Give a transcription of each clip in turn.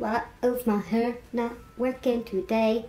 lot of my hair not working today.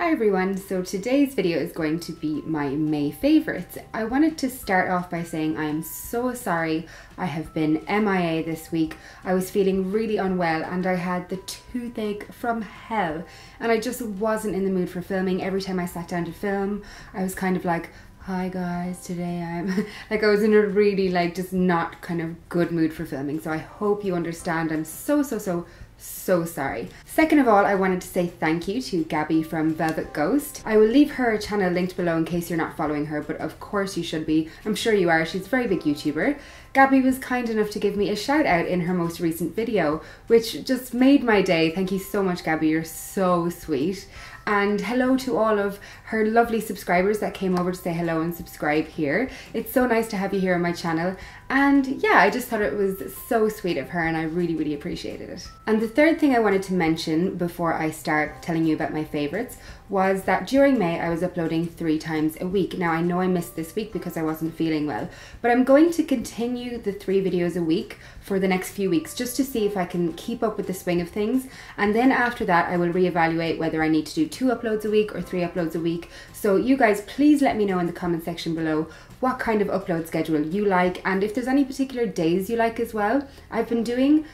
Hi everyone, so today's video is going to be my May favorites. I wanted to start off by saying I am so sorry I have been MIA this week. I was feeling really unwell and I had the toothache from hell and I just wasn't in the mood for filming. Every time I sat down to film, I was kind of like, hi guys, today I'm like, I was in a really just not kind of good mood for filming, so I hope you understand. I'm so sorry. Second of all, I wanted to say thank you to Gabby from Velvet Ghost. I will leave her channel linked below in case you're not following her, but of course you should be. I'm sure you are. She's a very big YouTuber. Gabby was kind enough to give me a shout out in her most recent video, which just made my day. Thank you so much, Gabby. You're so sweet. And hello to all of her lovely subscribers that came over to say hello and subscribe here. It's so nice to have you here on my channel. And yeah, I just thought it was so sweet of her and I really appreciated it. And the third thing I wanted to mention before I start telling you about my favorites was that during May I was uploading 3 times a week. Now I know I missed this week because I wasn't feeling well, but I'm going to continue the 3 videos a week for the next few weeks just to see if I can keep up with the swing of things. And then after that I will reevaluate whether I need to do 2 uploads a week or 3 uploads a week. So you guys please let me know in the comment section below what kind of upload schedule you like and if there's any particular days you like as well. I've been doing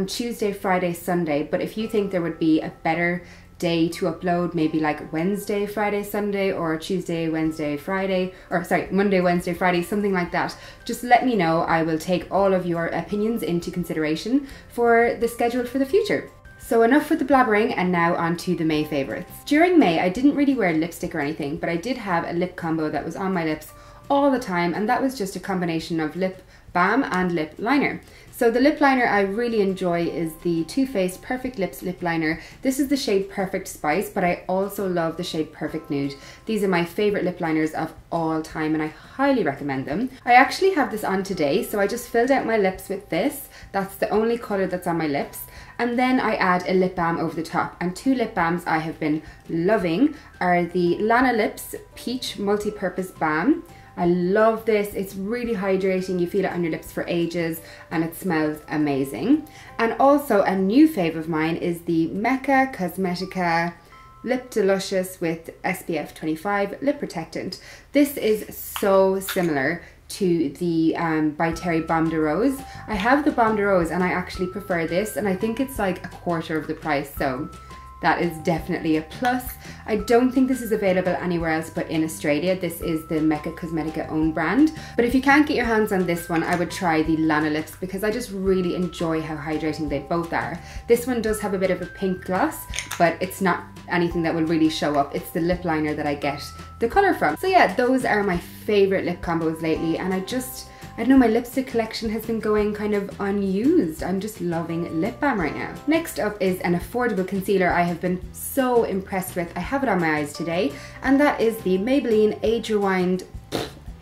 Tuesday, Friday, Sunday, but if you think there would be a better day to upload, maybe like Wednesday, Friday, Sunday, or Tuesday, Wednesday, Friday, or sorry, Monday, Wednesday, Friday, something like that, just let me know. I will take all of your opinions into consideration for the schedule for the future. So enough with the blabbering and now on to the May favorites. During May I didn't really wear lipstick or anything, but I did have a lip combo that was on my lips all the time, and that was just a combination of lip balm and lip liner. So the lip liner I really enjoy is the Too Faced Perfect Lips lip liner. This is the shade Perfect Spice, but I also love the shade Perfect Nude. These are my favorite lip liners of all time and I highly recommend them. I actually have this on today, so I just filled out my lips with this. That's the only color that's on my lips. And then I add a lip balm over the top, and 2 lip balms I have been loving are the Lana Lips Peach Multi-Purpose Balm. I love this. It's really hydrating. You feel it on your lips for ages and it smells amazing. And also a new fave of mine is the Mecca Cosmetica Lip Delicious with SPF 25 Lip Protectant. This is so similar to the by Terry Baume de Rose. I have the Baume de Rose and I actually prefer this, and I think it's like a quarter of the price, so that is definitely a plus. I don't think this is available anywhere else but in Australia. This is the Mecca Cosmetica own brand. But if you can't get your hands on this one, I would try the Lana Lips because I just really enjoy how hydrating they both are. This one does have a bit of a pink gloss, but it's not anything that will really show up. It's the lip liner that I get the color from. So yeah, those are my favorite lip combos lately, and I don't know, my lipstick collection has been going kind of unused. I'm just loving lip balm right now. Next up is an affordable concealer I have been so impressed with. I have it on my eyes today, and that is the Maybelline Age Rewind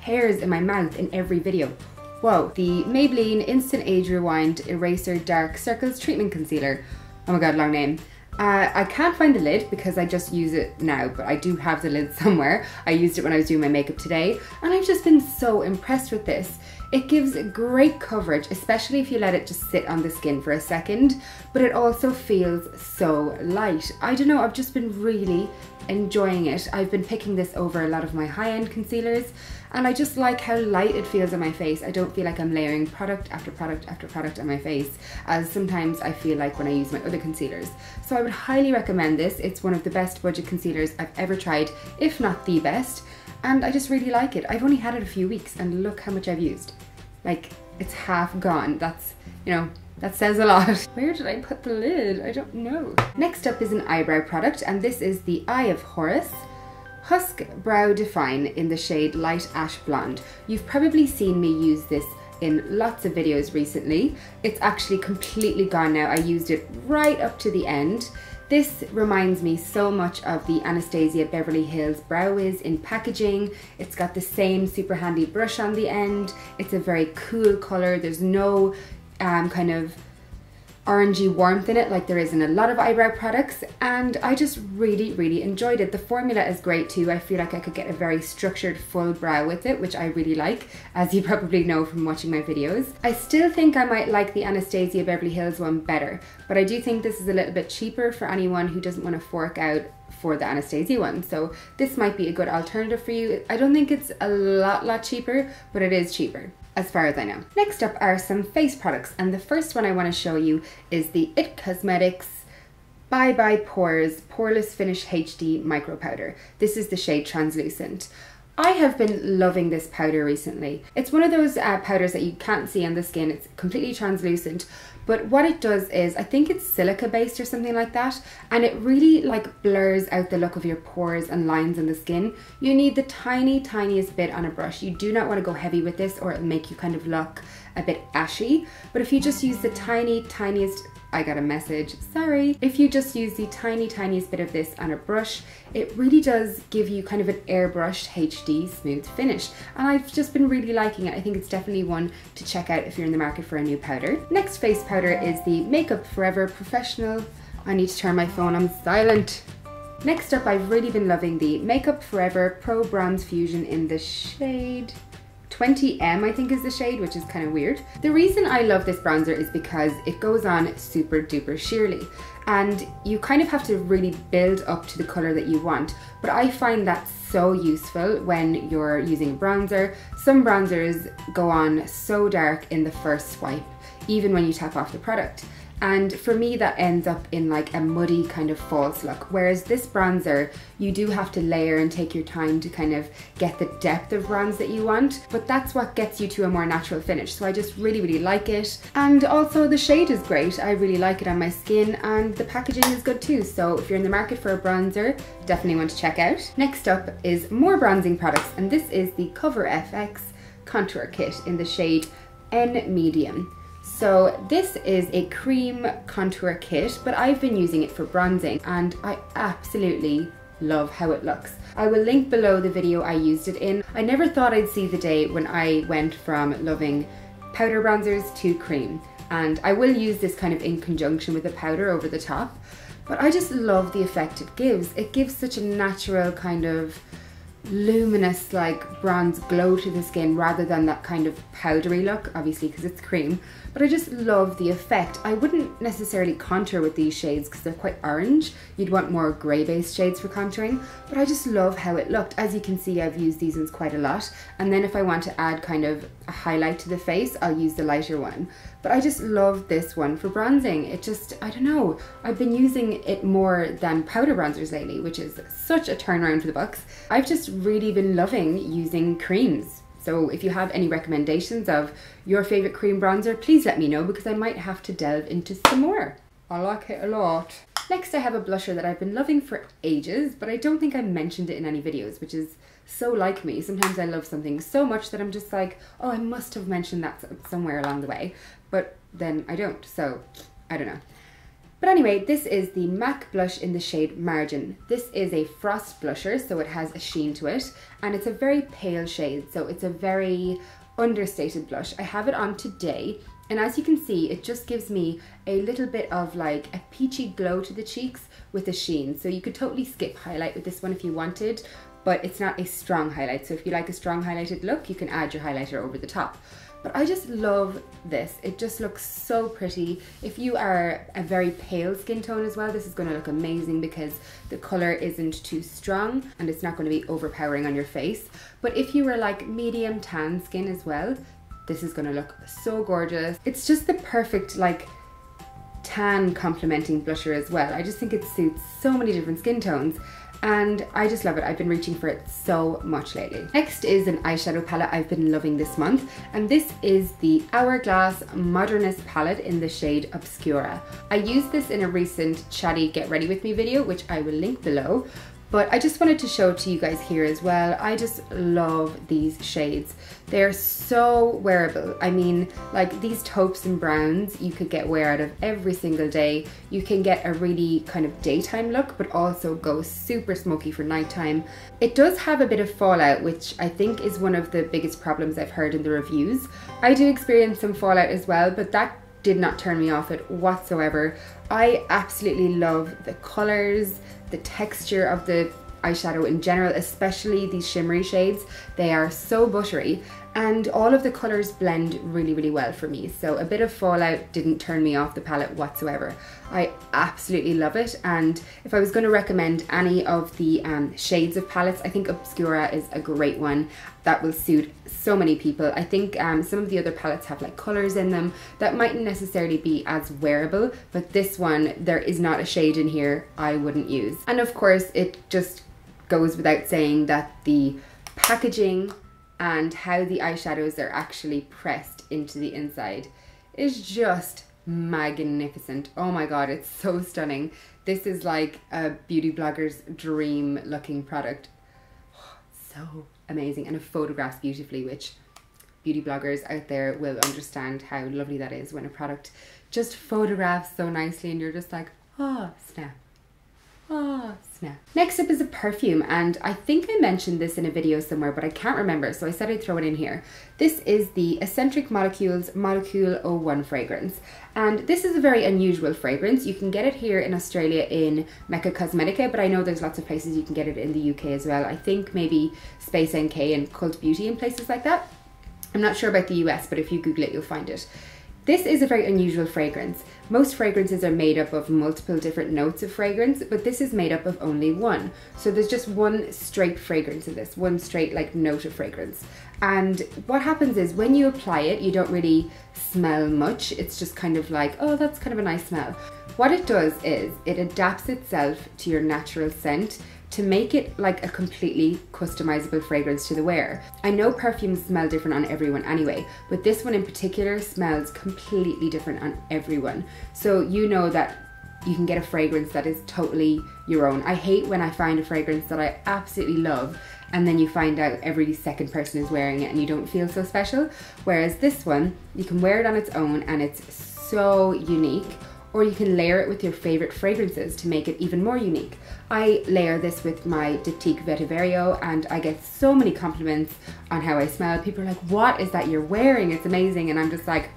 hairs in my mouth in every video. Whoa, the Maybelline Instant Age Rewind Eraser Dark Circles Treatment Concealer. Oh my god, long name. I can't find the lid because I just use it now, but I do have the lid somewhere. I used it when I was doing my makeup today, and I've just been so impressed with this. It gives great coverage, especially if you let it just sit on the skin for a second, but it also feels so light. I don't know, I've just been really enjoying it. I've been picking this over a lot of my high-end concealers, and I just like how light it feels on my face. I don't feel like I'm layering product after product after product on my face, as sometimes I feel like when I use my other concealers. So I would highly recommend this. It's one of the best budget concealers I've ever tried, if not the best, and I just really like it. I've only had it a few weeks and look how much I've used. Like, it's half gone. That's, you know, that says a lot. Where did I put the lid? I don't know. Next up is an eyebrow product, and this is the Eye of Horus Husk Brow Define in the shade Light Ash Blonde. You've probably seen me use this in lots of videos recently. It's actually completely gone now. I used it right up to the end. This reminds me so much of the Anastasia Beverly Hills Brow Wiz in packaging. It's got the same super handy brush on the end. It's a very cool color. There's no kind of orangey warmth in it like there is in a lot of eyebrow products, and I just really enjoyed it. The formula is great too. I feel like I could get a very structured full brow with it, which I really like, as you probably know from watching my videos. I still think I might like the Anastasia Beverly Hills one better, but I do think this is a little bit cheaper for anyone who doesn't want to fork out for the Anastasia one, so this might be a good alternative for you. I don't think it's a lot cheaper, but it is cheaper, as far as I know. Next up are some face products, and the first one I want to show you is the IT Cosmetics Bye Bye Pores Poreless Finish HD Micro Powder. This is the shade Translucent. I have been loving this powder recently. It's one of those powders that you can't see on the skin. It's completely translucent, but what it does is, I think it's silica based or something like that, and it really like blurs out the look of your pores and lines on the skin. You need the tiniest bit on a brush. You do not want to go heavy with this or it'll make you kind of look a bit ashy, but if you just use the tiniest, I got a message, sorry. If you just use the tiniest bit of this on a brush, it really does give you kind of an airbrushed HD smooth finish. And I've just been really liking it. I think it's definitely one to check out if you're in the market for a new powder. Next face powder is the Makeup Forever Professional. I need to turn my phone on silent. Next up, I've really been loving the Makeup Forever Pro Bronze Fusion in the shade 20M, I think is the shade, which is kind of weird. The reason I love this bronzer is because it goes on super duper sheerly, and you kind of have to really build up to the color that you want, but I find that so useful when you're using a bronzer. Some bronzers go on so dark in the first swipe, even when you tap off the product. And for me, that ends up in like a muddy kind of false look. Whereas this bronzer, you do have to layer and take your time to kind of get the depth of bronze that you want. But that's what gets you to a more natural finish. So I just really like it. And also the shade is great. I really like it on my skin, and the packaging is good too. So if you're in the market for a bronzer, definitely want to check out. Next up is more bronzing products. And this is the Cover FX Contour Kit in the shade N Medium. So this is a cream contour kit, but I've been using it for bronzing and I absolutely love how it looks. I will link below the video I used it in. I never thought I'd see the day when I went from loving powder bronzers to cream, and I will use this kind of in conjunction with a powder over the top, but I just love the effect it gives. It gives such a natural kind of luminous like bronze glow to the skin rather than that kind of powdery look, obviously because it's cream, but I just love the effect. I wouldn't necessarily contour with these shades because they're quite orange. You'd want more grey based shades for contouring, but I just love how it looked. As you can see, I've used these ones quite a lot, and then if I want to add kind of a highlight to the face, I'll use the lighter one. But I just love this one for bronzing. It just, I don't know, I've been using it more than powder bronzers lately, which is such a turnaround for the bucks. I've just really been loving using creams. So if you have any recommendations of your favorite cream bronzer, please let me know, because I might have to delve into some more. I like it a lot. Next, I have a blusher that I've been loving for ages, but I don't think I mentioned it in any videos, which is so like me. Sometimes I love something so much that I'm just like, oh, I must have mentioned that somewhere along the way, but then I don't, so I don't know. But anyway, this is the MAC blush in the shade Margin. This is a frost blusher, so it has a sheen to it, and it's a very pale shade, so it's a very understated blush. I have it on today, and as you can see, it just gives me a little bit of like a peachy glow to the cheeks with a sheen. So you could totally skip highlight with this one if you wanted, but it's not a strong highlight. So if you like a strong highlighted look, you can add your highlighter over the top. But I just love this. It just looks so pretty. If you are a very pale skin tone as well, this is going to look amazing because the color isn't too strong and it's not going to be overpowering on your face. But if you were like medium tan skin as well, this is going to look so gorgeous. It's just the perfect like tan complementing blusher as well. I just think it suits so many different skin tones, and I just love it. I've been reaching for it so much lately. Next is an eyeshadow palette I've been loving this month, and this is the Hourglass Modernist palette in the shade Obscura. I used this in a recent chatty get ready with me video, which I will link below, but I just wanted to show it to you guys here as well. I just love these shades. They're so wearable. I mean, like these taupes and browns, you could get wear out of every single day. You can get a really kind of daytime look, but also go super smoky for nighttime. It does have a bit of fallout, which I think is one of the biggest problems I've heard in the reviews. I do experience some fallout as well, but that did not turn me off it whatsoever. I absolutely love the colors, the texture of the eyeshadow in general, especially these shimmery shades. They are so buttery, and all of the colors blend really, really well for me. So a bit of fallout didn't turn me off the palette whatsoever. I absolutely love it, and if I was going to recommend any of the shades of palettes, I think Obscura is a great one that will suit so many people. I think some of the other palettes have like colors in them that mightn't necessarily be as wearable, but this one, there is not a shade in here I wouldn't use. And of course, it just goes without saying that the packaging and how the eyeshadows are actually pressed into the inside is just magnificent. Oh my god, it's so stunning. This is like a beauty blogger's dream looking product. So amazing, and it photographs beautifully, which beauty bloggers out there will understand how lovely that is when a product just photographs so nicely and you're just like, oh snap. Oh, snap. Next up is a perfume, and I think I mentioned this in a video somewhere, but I can't remember, so I said I'd throw it in here. This is the Eccentric Molecules Molecule 01 fragrance, and this is a very unusual fragrance. You can get it here in Australia in Mecca Cosmetica, but I know there's lots of places you can get it in the UK as well. I think maybe Space NK and Cult Beauty and places like that. I'm not sure about the US, but if you Google it, you'll find it. This is a very unusual fragrance. Most fragrances are made up of multiple different notes of fragrance, but this is made up of only one. So there's just one straight fragrance in this, one straight like note of fragrance. And what happens is when you apply it, you don't really smell much. It's just kind of like, oh, that's kind of a nice smell. What it does is it adapts itself to your natural scent to make it like a completely customizable fragrance to the wearer. I know perfumes smell different on everyone anyway, but this one in particular smells completely different on everyone. So you know that you can get a fragrance that is totally your own. I hate when I find a fragrance that I absolutely love and then you find out every second person is wearing it and you don't feel so special. Whereas this one, you can wear it on its own and it's so unique, or you can layer it with your favorite fragrances to make it even more unique. I layer this with my Diptyque Vetiverio and I get so many compliments on how I smell. People are like, what is that you're wearing? It's amazing. And I'm just like,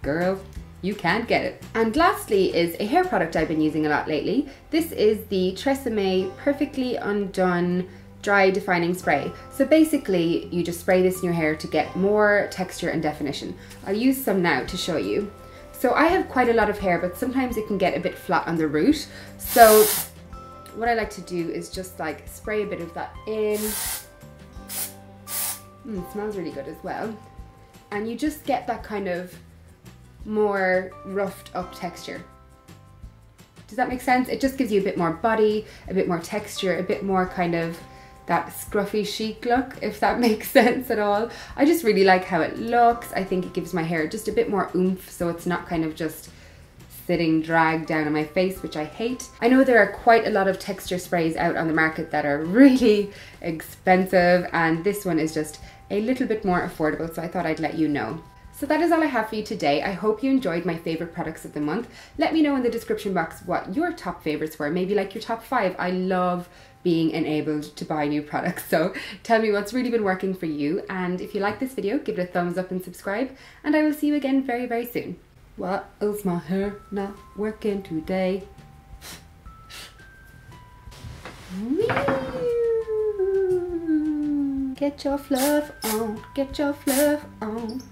girl, you can't get it. And lastly is a hair product I've been using a lot lately. This is the Tresemme Perfectly Undone Dry Defining Spray. So basically you just spray this in your hair to get more texture and definition. I'll use some now to show you. So I have quite a lot of hair, but sometimes it can get a bit flat on the root. So what I like to do is just like spray a bit of that in. It smells really good as well. And you just get that kind of more roughed up texture. Does that make sense? It just gives you a bit more body, a bit more texture, a bit more kind of that scruffy chic look, if that makes sense at all. I just really like how it looks. I think it gives my hair just a bit more oomph, so it's not kind of just sitting dragged down on my face, which I hate. I know there are quite a lot of texture sprays out on the market that are really expensive, and this one is just a little bit more affordable, so I thought I'd let you know. So that is all I have for you today. I hope you enjoyed my favorite products of the month. Let me know in the description box what your top favorites were, maybe like your top 5. I love being enabled to buy new products, so tell me what's really been working for you. And if you like this video, give it a thumbs up and subscribe, and I will see you again very, very soon. What is my hair not working today? Get your fluff on, get your fluff on.